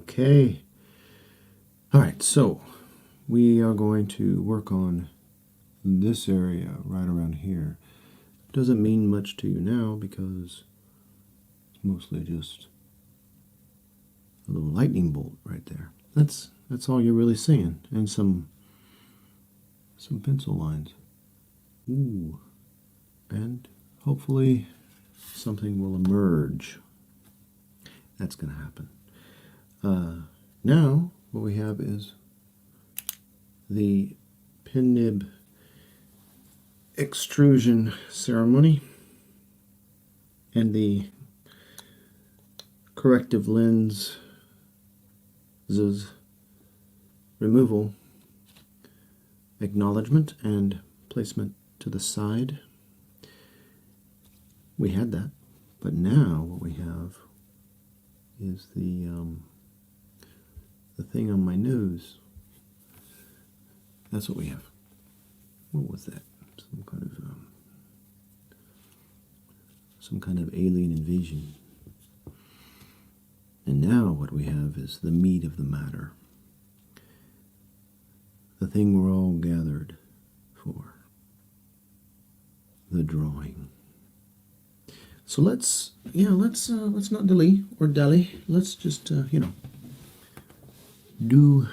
Okay. All right, so we are going to work on this area right around here. Doesn't mean much to you now because it's mostly just a little lightning bolt right there. That's all you're really seeing, and some pencil lines. Ooh, and hopefully something will emerge. That's going to happen. Now what we have is the pen nib extrusion ceremony and the corrective lenses removal, acknowledgement, and placement to the side. We had that, but now what we have is the thing on my nose. That's what we have. What was that? Some kind of alien invasion. And now what we have is the meat of the matter. The thing we're all gathered for. The drawing. So let's not dilly or dally. Let's just do.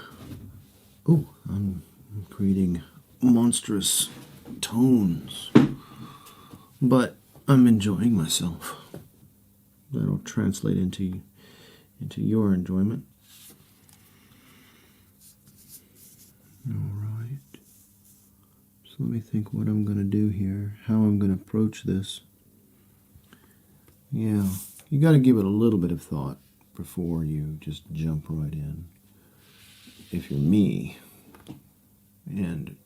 Oh, I'm creating monstrous tones, but I'm enjoying myself. That'll translate into your enjoyment. All right. So let me think what I'm going to do here, how I'm going to approach this. Yeah, you got to give it a little bit of thought before you just jump right in. If you're me, and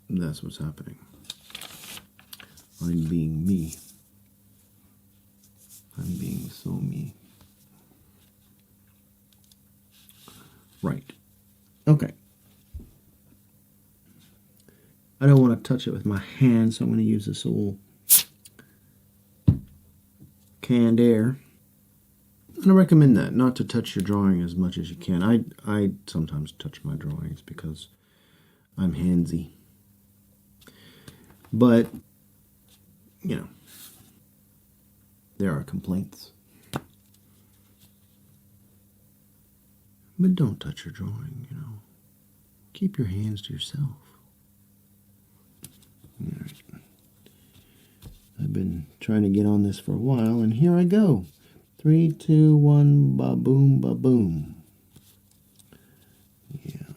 that's what's happening. I'm being me. I'm being so me. Right. Okay. I don't want to touch it with my hand, so I'm going to use this old canned air. And I recommend that, not to touch your drawing as much as you can. I sometimes touch my drawings because I'm handsy. But, there are complaints. But don't touch your drawing, Keep your hands to yourself. All right. I've been trying to get on this for a while, and here I go. 3, 2, 1, ba-boom, ba-boom. Yeah.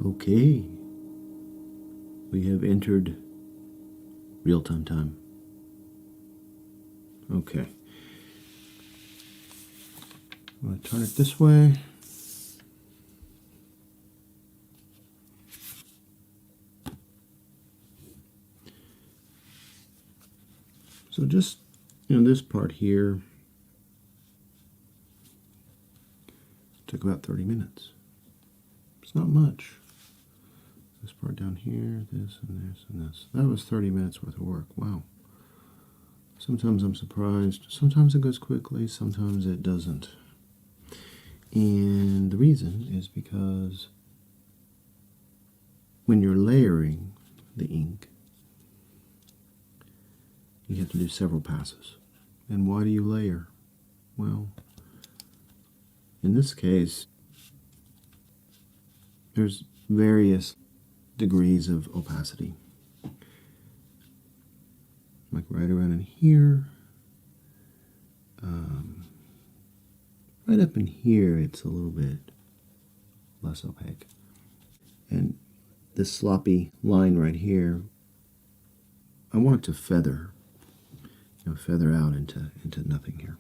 Okay, we have entered real-time time. Okay, I'm going to turn it this way. So just, this part here took about 30 minutes. It's not much. This part down here, this and this and this. That was 30 minutes worth of work. Wow. Sometimes I'm surprised. Sometimes it goes quickly, sometimes it doesn't. And the reason is because when you're layering the ink, you have to do several passes. And why do you layer? Well, in this case, there's various degrees of opacity. Like right around in here. Right up in here, it's a little bit less opaque. And this sloppy line right here, I want it to feather, feather out into nothing here.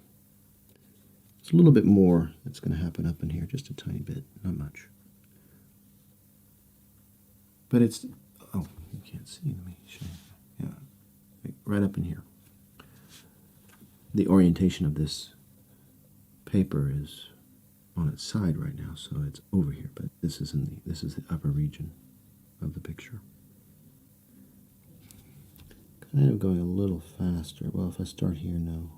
It's a little bit more that's going to happen up in here, just a tiny bit, not much. But it's, oh, you can't see, let me show you. Yeah, right up in here. The orientation of this paper is on its side right now, so it's over here, but this is the upper region of the picture. Kind of going a little faster. Well, if I start here now,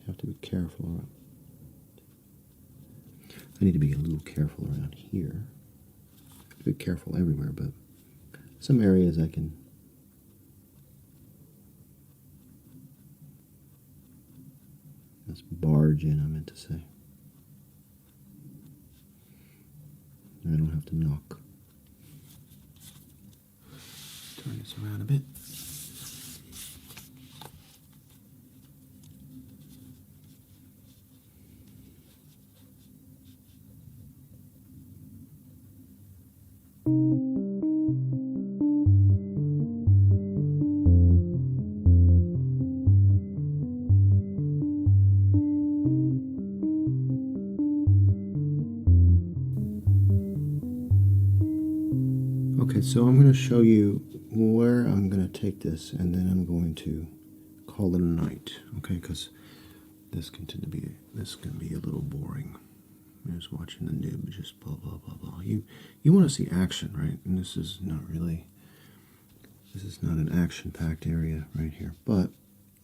I have to be careful around. I need to be a little careful around here. I have to be careful everywhere, but some areas I can. Let's barge in, I meant to say. I don't have to knock. Turn this around a bit. Okay, so I'm going to show you where I'm going to take this, and then I'm going to call it a night, okay? Because this can be a little boring. You're just watching the noob, just blah blah blah blah. You want to see action, right? And this is not an action-packed area right here. But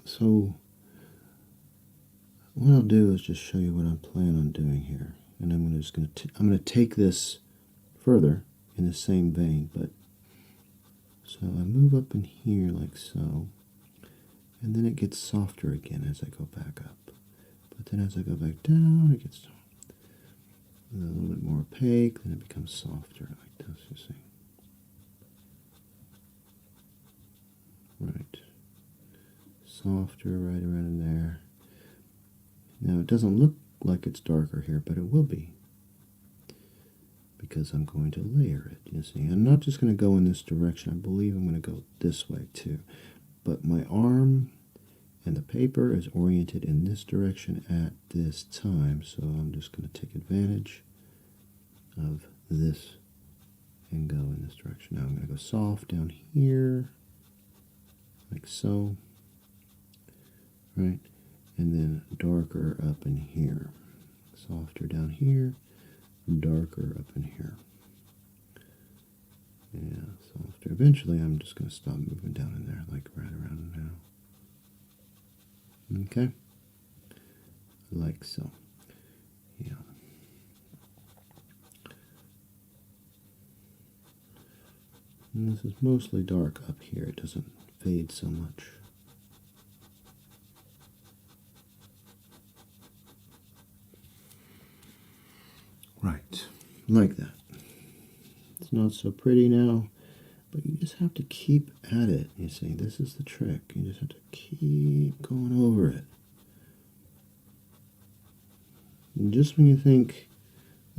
so what I'll do is just show you what I'm planning on doing here, and I'm going to take this further in the same vein, but so I move up in here like so, and then it gets softer again as I go back up. But then as I go back down, it gets a little bit more opaque, then it becomes softer like this, you see. Right. Softer right around in there. Now it doesn't look like it's darker here, but it will be, because I'm going to layer it, you see. I'm not just going to go in this direction. I believe I'm going to go this way too. But my arm and the paper is oriented in this direction at this time, so I'm just going to take advantage of this and go in this direction. Now I'm going to go soft down here, like so, right? And then darker up in here. Softer down here, darker up in here. Yeah, softer. Eventually I'm just going to stop moving down in there, like right around now. Okay? Like so. Yeah. And this is mostly dark up here. It doesn't fade so much. Right, like that. It's not so pretty now, but you just have to keep at it. You see, this is the trick. You just have to keep going over it. And just when you think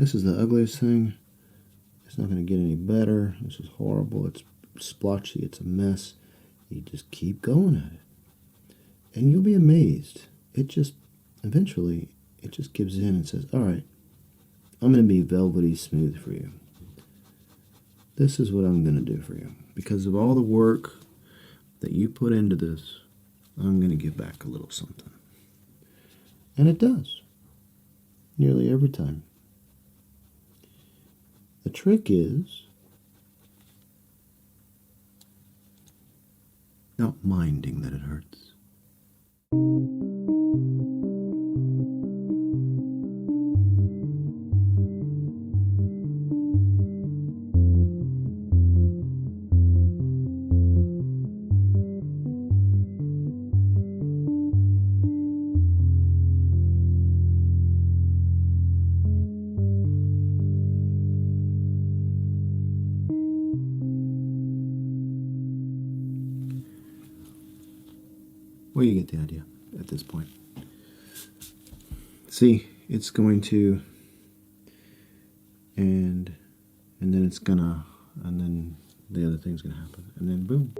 This is the ugliest thing. It's not going to get any better. This is horrible. It's splotchy. It's a mess. You just keep going at it. And you'll be amazed. Eventually, it just gives in and says, all right, I'm going to be velvety smooth for you. This is what I'm going to do for you. Because of all the work that you put into this, I'm going to give back a little something. And it does. Nearly every time. The trick is not minding that it hurts. Well, you get the idea at this point. See, it's going to, and then it's gonna, and then the other thing's gonna happen, and then boom.